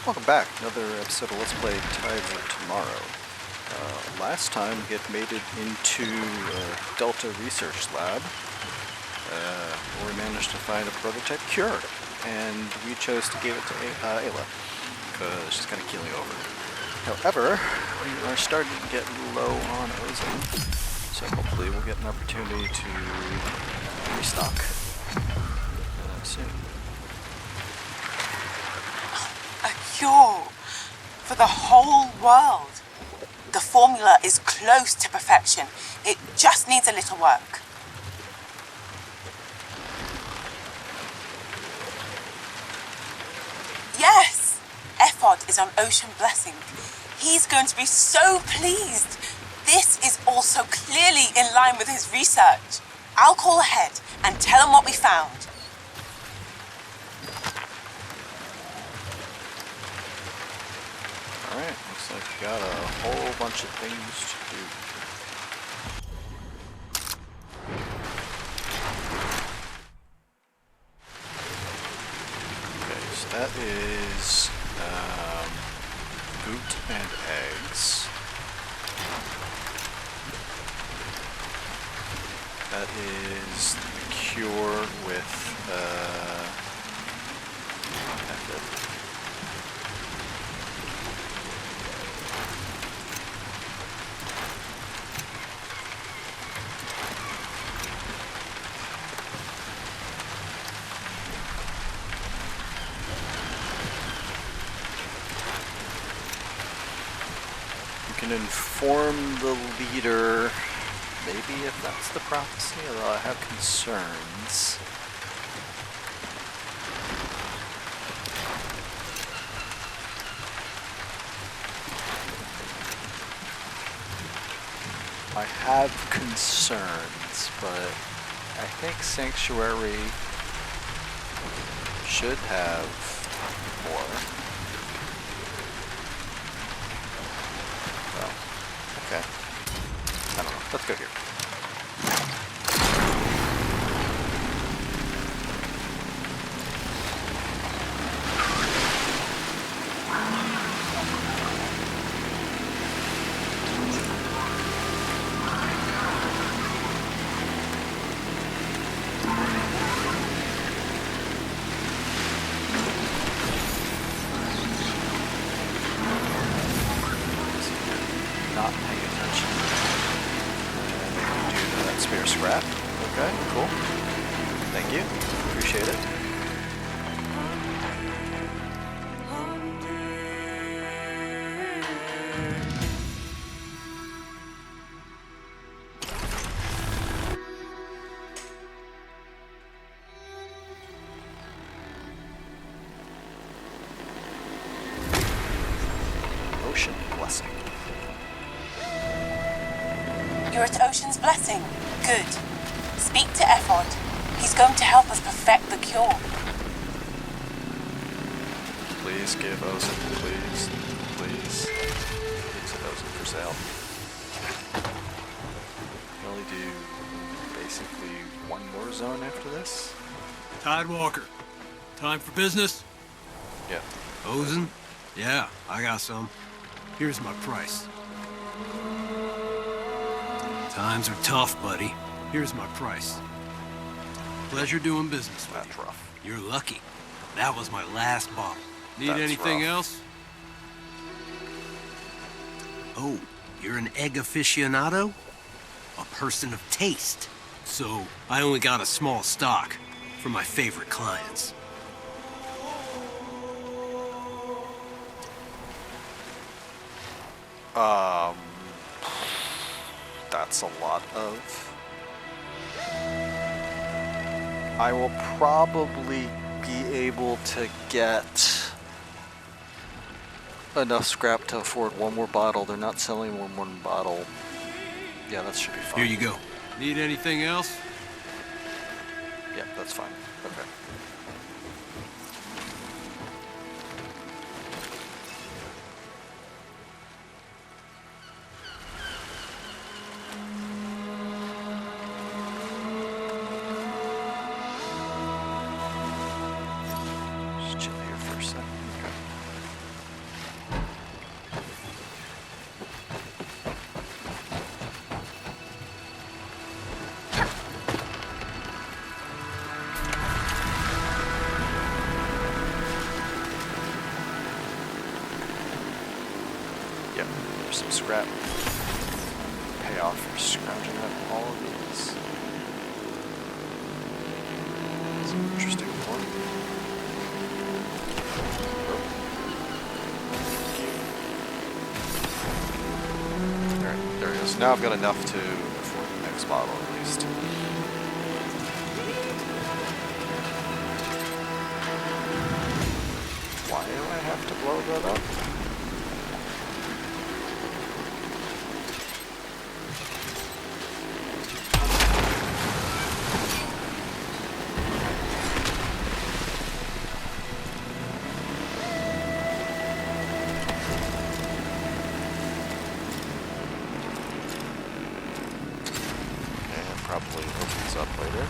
Welcome back. Another episode of Let's Play Tides of Tomorrow. Last time we had made it into Delta Research Lab, where we managed to find a prototype cure, and we chose to give it to Ayla, because she's kind of keeling over. However, we are starting to get low on ozone, so hopefully we'll get an opportunity to restock soon. A cure for the whole world. The formula is close to perfection. It just needs a little work. Yes! Ephod is on Ocean Blessing. He's going to be so pleased. This is also clearly in line with his research. I'll call ahead and tell him what we found. Alright, looks like we got a whole bunch of things to do. Okay, so that is boot and eggs. That is the cure with method. Can inform the leader, maybe if that's the prophecy, although I have concerns. I have concerns, but I think Sanctuary should have more. Okay. I don't know. Let's go here. Not paying attention. And do that spare scrap. Okay, cool. Thank you. Appreciate it. Ocean Blessing. You're at Ocean's Blessing. Good. Speak to Ephod. He's going to help us perfect the cure. Please give Ozone, please. Please. Please have Ozone for sale. We only do basically one more zone after this. Tidewalker, time for business? Yeah. Ozone? Yeah, I got some. Here's my price. Times are tough, buddy. Here's my price. Pleasure doing business with That's you. rough. You're lucky. That was my last bottle. Need That's anything rough. else? Oh, you're an egg aficionado? A person of taste. So, I only got a small stock for my favorite clients. That's a lot of. I will probably be able to get enough scrap to afford one more bottle. They're not selling one bottle. Yeah, that should be fine. Here you go. Need anything else? Yeah, that's fine. Okay. some scrap. Pay off for scrounging up all of these. Some interesting one. There it is. Now I've got enough to afford the next model at least. Why do I have to blow that up? Probably opens up later.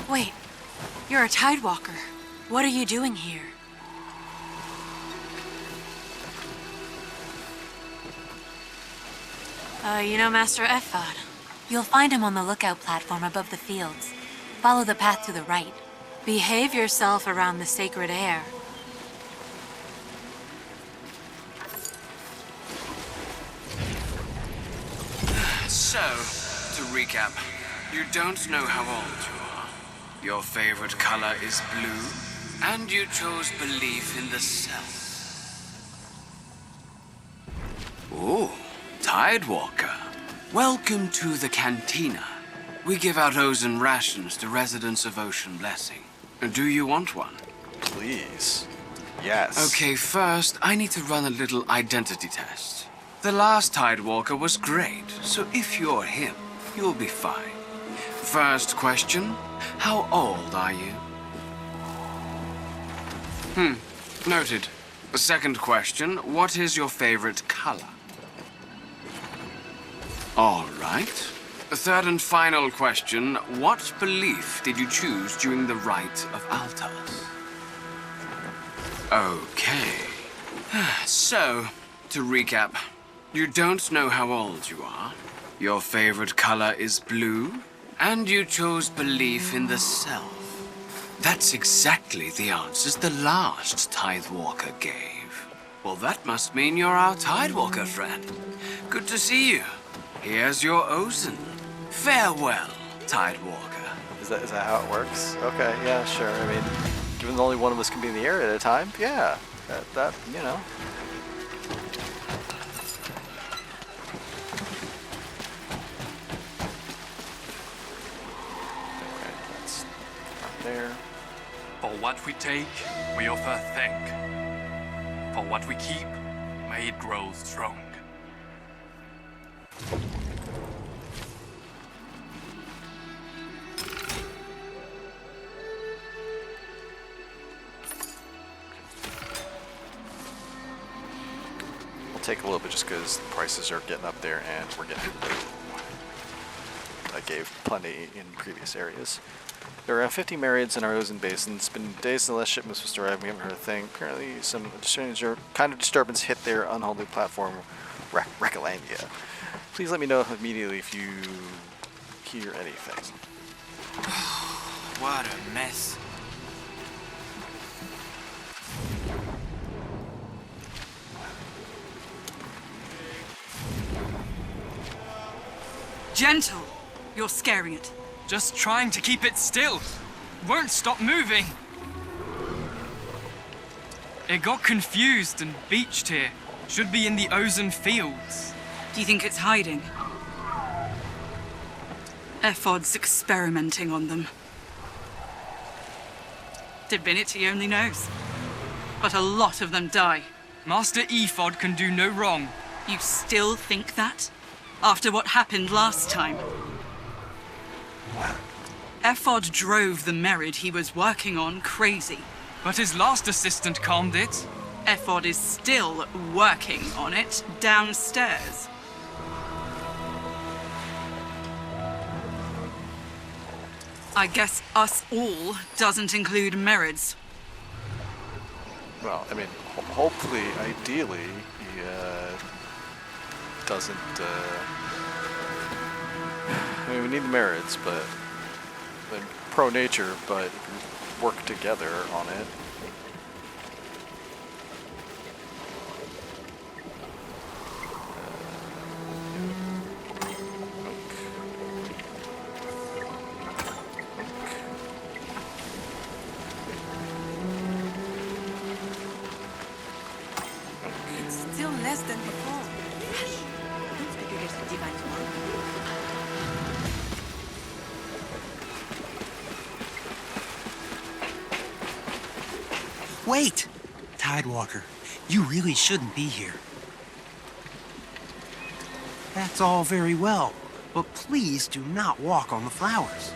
Wait, you're a Tidewalker. What are you doing here? You know Master Ephod. You'll find him on the lookout platform above the fields. Follow the path to the right. Behave yourself around the sacred air. So, to recap, you don't know how old you are. Your favorite color is blue, and you chose belief in the self. Ooh, Tidewalker. Welcome to the Cantina. We give out Ozen rations to residents of Ocean Blessing. Do you want one? Please. Yes. Okay, first, I need to run a little identity test. The last Tidewalker was great, so if you're him, you'll be fine. First question, how old are you? Noted. The second question, what is your favorite color? All right. The third and final question, what belief did you choose during the Rite of Altas? Okay. So, to recap, you don't know how old you are, your favorite color is blue, and you chose belief in the self. That's exactly the answers the last Tidewalker gave. Well, that must mean you're our Tidewalker friend. Good to see you. Here's your Ozen. Farewell, Tidewalker. Is that how it works? Okay, yeah, sure. I mean, given only one of us can be in the air at a time, yeah, that you know. Okay, that's not there. For what we take, we offer thank. For what we keep, may it grow strong. We'll take a little bit just because the prices are getting up there and we're getting low. I gave plenty in previous areas. There are around 50 Marids in our Ozen Basin. It's been days since the last shipment was supposed to arrive. We haven't heard a thing. Apparently, some kind of disturbance hit their unholy platform, Recalandia. Please let me know immediately if you hear anything. What a mess. Gentle! You're scaring it. Just trying to keep it still. Won't stop moving. It got confused and beached here. Should be in the Ozen fields. Do you think it's hiding? Ephod's experimenting on them. Divinity only knows. But a lot of them die. Master Ephod can do no wrong. You still think that? After what happened last time? Ephod drove the Merid he was working on crazy. But his last assistant calmed it. Ephod is still working on it downstairs. I guess us all doesn't include Merids. Well, I mean, hopefully, ideally, he doesn't. I mean, we need the merits, but pro nature, but work together on it. It's still less than before. Don't speak against the divine tomorrow. Wait! Tidewalker, you really shouldn't be here. That's all very well, but please do not walk on the flowers.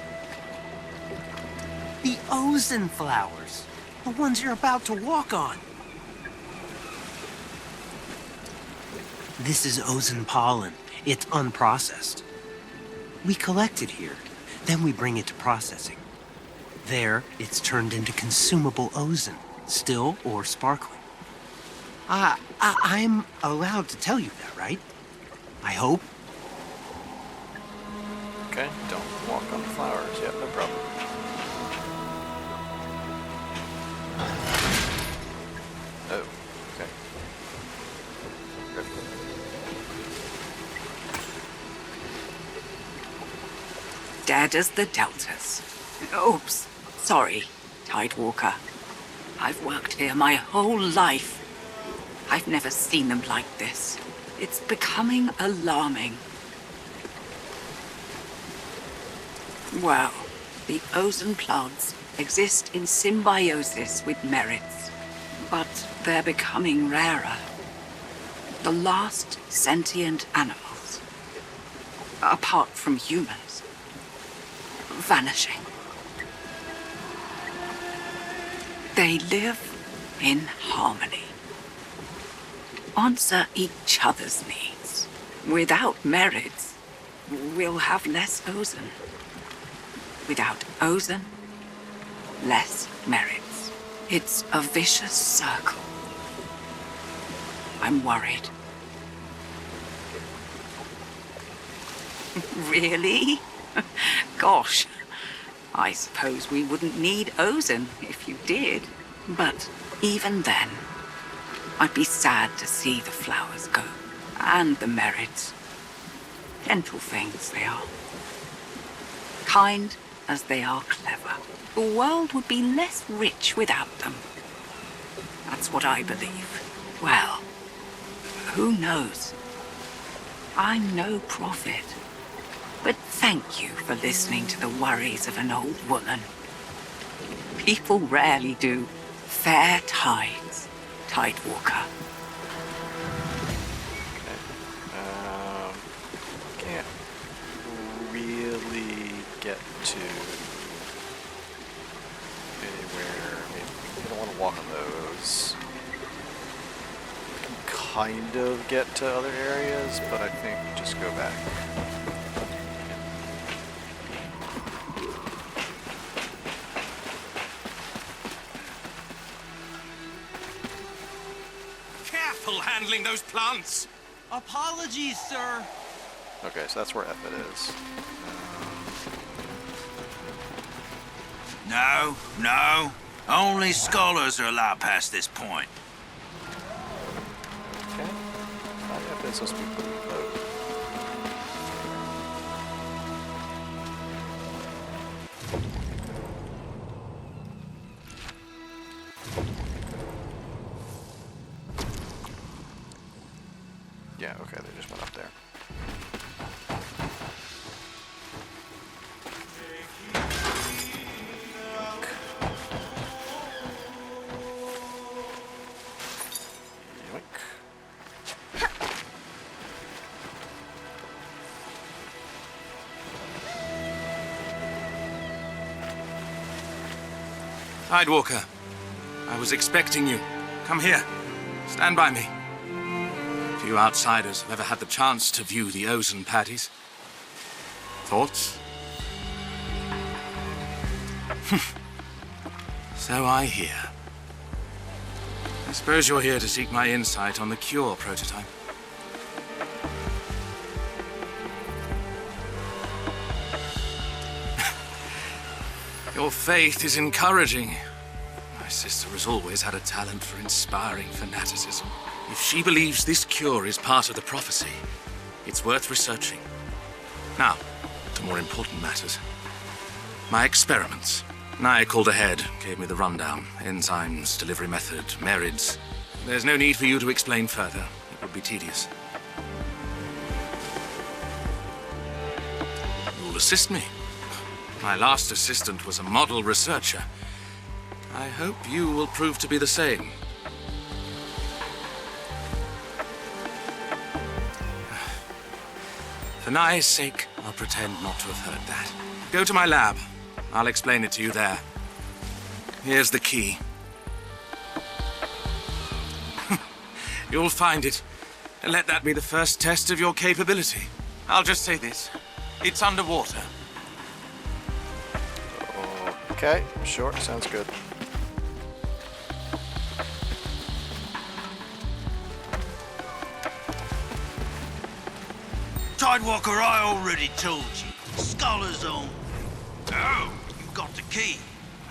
The Ozen flowers. The ones you're about to walk on. This is Ozen pollen. It's unprocessed. We collect it here, then we bring it to processing. There, it's turned into consumable Ozen, still or sparkling. I'm allowed to tell you that, right? I hope. Okay, don't walk on the flowers. Yep, no problem. Oh, okay. Good. Dead as the Deltas. Oops. Sorry, Tidewalker. I've worked here my whole life. I've never seen them like this. It's becoming alarming. Well, the Ozen plants exist in symbiosis with Merids, but they're becoming rarer. The last sentient animals, apart from humans, vanishing. They live in harmony. Answer each other's needs. Without Merids, we'll have less Ozen. Without Ozen, less Merids. It's a vicious circle. I'm worried. Really? Gosh. I suppose we wouldn't need Ozen if you did. But even then, I'd be sad to see the flowers go. And the Merids. Gentle things they are. Kind as they are clever. The world would be less rich without them. That's what I believe. Well, who knows? I'm no prophet. But thank you for listening to the worries of an old woman. People rarely do. Fair tides, Tidewalker. Can't really get to anywhere. I mean, you don't want to walk on those. You can kind of get to other areas, but I think just go back. Careful handling those plants. Apologies, sir. Okay, so that's where Effet is. No, no. Only scholars are allowed past this point. Okay. Effet's supposed to be putting the boat. Yeah, okay, they just went up there. Yoink. Tidewalker, I was expecting you. Come here. Stand by me. Few outsiders have ever had the chance to view the Ozen patties. Thoughts? So I hear. I suppose you're here to seek my insight on the cure prototype. Your faith is encouraging. My sister has always had a talent for inspiring fanaticism. If she believes this cure is part of the prophecy, it's worth researching. Now, to more important matters. My experiments. Nye called ahead, gave me the rundown. Enzymes, delivery method, merids. There's no need for you to explain further. It would be tedious. You'll assist me. My last assistant was a model researcher. I hope you will prove to be the same. For Nye's sake, I'll pretend not to have heard that. Go to my lab. I'll explain it to you there. Here's the key. You'll find it. Let that be the first test of your capability. I'll just say this. It's underwater. Okay, sure, sounds good. Tidewalker, I already told you. Scholar's own. Oh, you've got the key.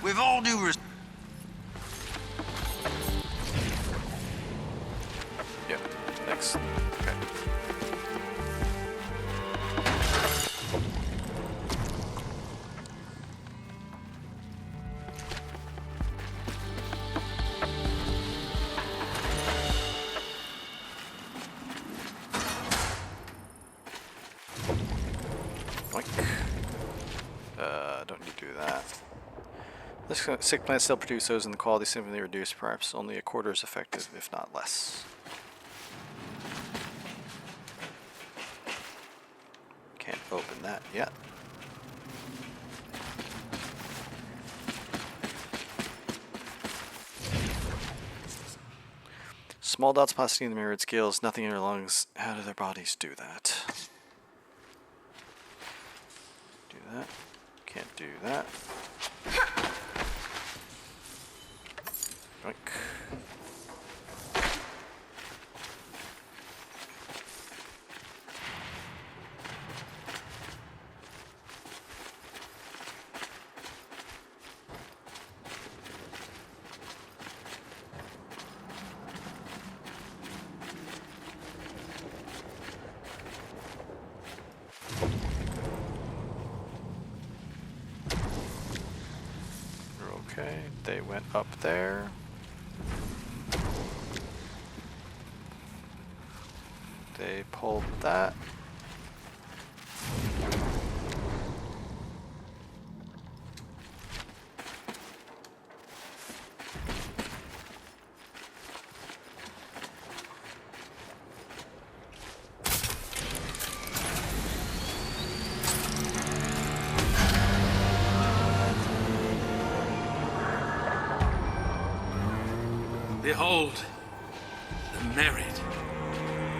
With all due respect. Yeah, next. Okay. Don't need to do that. This sick plants still produce those in the quality significantly reduced, perhaps only a quarter as effective, if not less. Can't open that yet. Small dots plasticine in the mirrored scales, nothing in their lungs. How do their bodies do that? Do that. Can't do that. Yoink. Okay, they went up there. They pulled that. Behold, the Merid,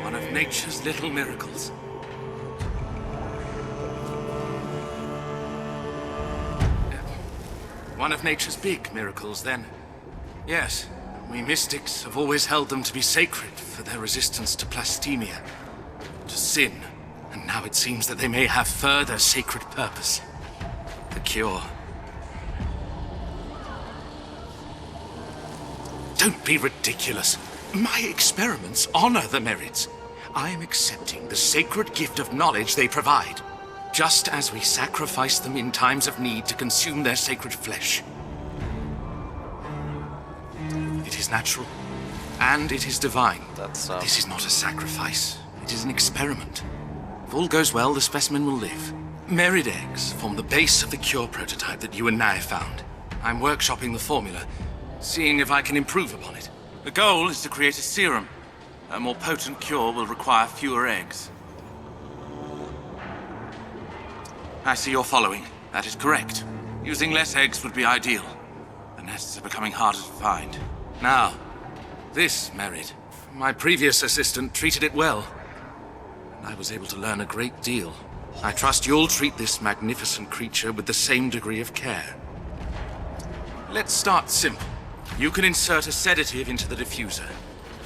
one of nature's little miracles. One of nature's big miracles, then. Yes, we mystics have always held them to be sacred for their resistance to plastemia, to sin, and now it seems that they may have further sacred purpose. The cure. Don't be ridiculous. My experiments honor the Merids. I am accepting the sacred gift of knowledge they provide, just as we sacrifice them in times of need to consume their sacred flesh. It is natural, and it is divine. This is not a sacrifice. It is an experiment. If all goes well, the specimen will live. Merid eggs form the base of the cure prototype that you and Nye found. I'm workshopping the formula, seeing if I can improve upon it. The goal is to create a serum. A more potent cure will require fewer eggs. I see you're following. That is correct. Using less eggs would be ideal. The nests are becoming harder to find. Now, this Merid. My previous assistant treated it well. And I was able to learn a great deal. I trust you'll treat this magnificent creature with the same degree of care. Let's start simple. You can insert a sedative into the diffuser.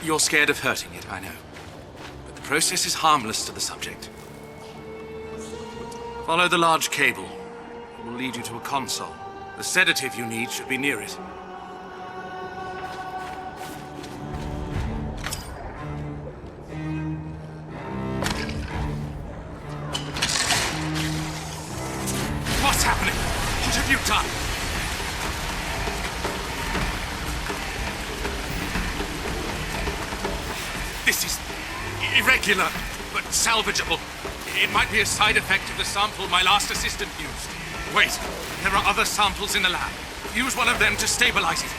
You're scared of hurting it, I know. But the process is harmless to the subject. Follow the large cable. It will lead you to a console. The sedative you need should be near it. What's happening? What have you done? This is irregular, but salvageable. It might be a side effect of the sample my last assistant used. Wait, there are other samples in the lab. Use one of them to stabilize it.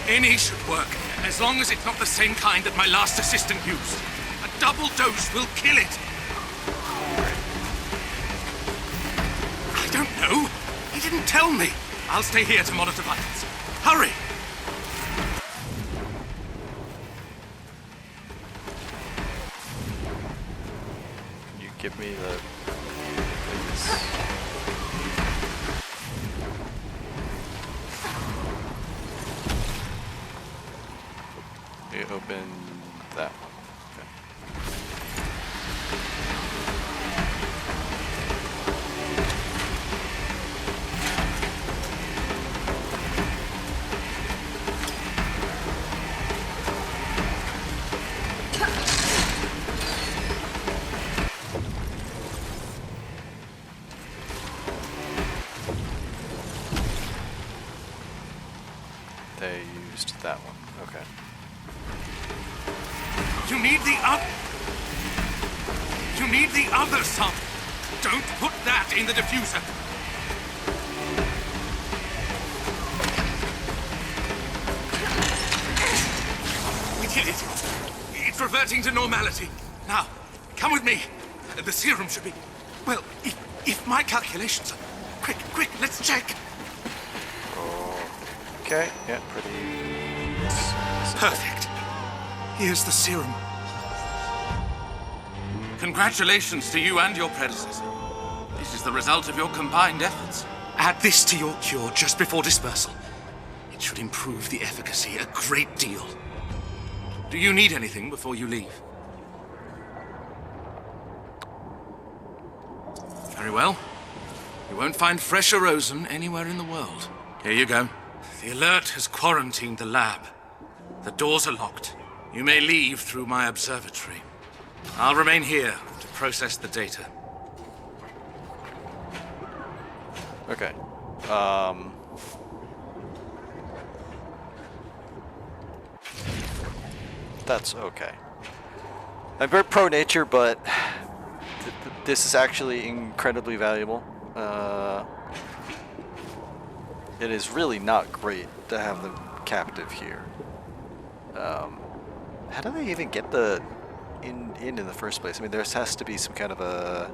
Any should work, as long as it's not the same kind that my last assistant used. A double dose will kill it. I don't know. He didn't tell me. I'll stay here to monitor vitals. Hurry! You give me the... You open that one. They used that one. Okay. You need the other sample. Don't put that in the diffuser. We did it. It's reverting to normality. Now, come with me. The serum should be... Well, if my calculations are... Quick, let's check. Okay, yeah, pretty... Perfect. Here's the serum. Congratulations to you and your predecessor. This is the result of your combined efforts. Add this to your cure just before dispersal. It should improve the efficacy a great deal. Do you need anything before you leave? Very well. You won't find fresher ozone anywhere in the world. Here you go. The alert has quarantined the lab. The doors are locked. You may leave through my observatory. I'll remain here to process the data. Okay. That's okay. I'm very pro-nature, but this is actually incredibly valuable. It is really not great to have them captive here. How do they even get the in the first place? I mean, there has to be some kind of a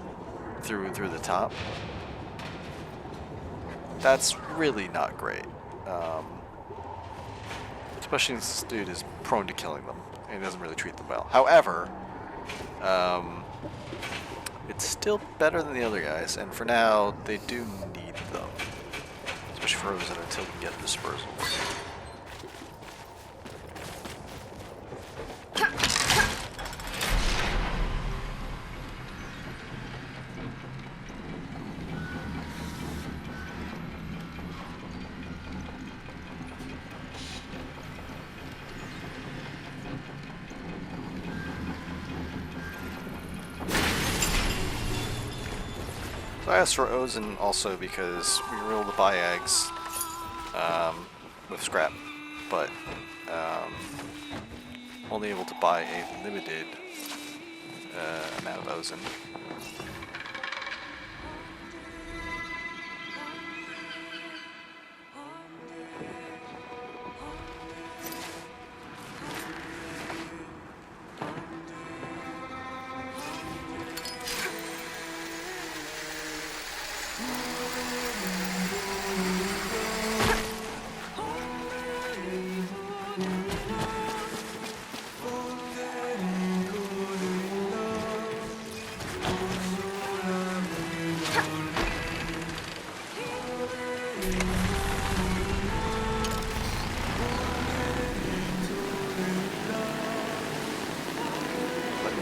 through the top. That's really not great. Especially since this dude is prone to killing them and he doesn't really treat them well. However, it's still better than the other guys, and for now they do need them, especially for Ozone until we get dispersal. So I asked for Ozone also because we were able to buy eggs with scrap, but only able to buy a limited amount of Ozone.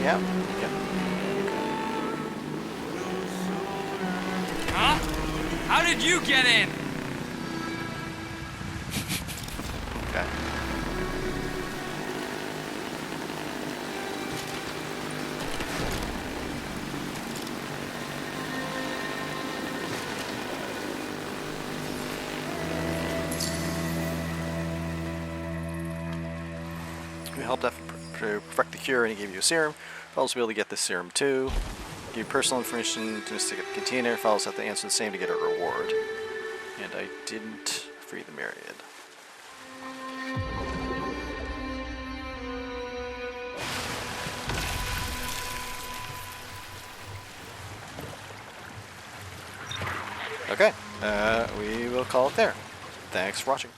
Yeah. Yeah. Huh? How did you get in? Okay. We helped F perfect the cure, and he gave you a serum. Fellows will be able to get this serum too. Give you personal information to stick at the container. Fellows have to answer the same to get a reward. And I didn't free the Myriad. Okay, we will call it there. Thanks for watching.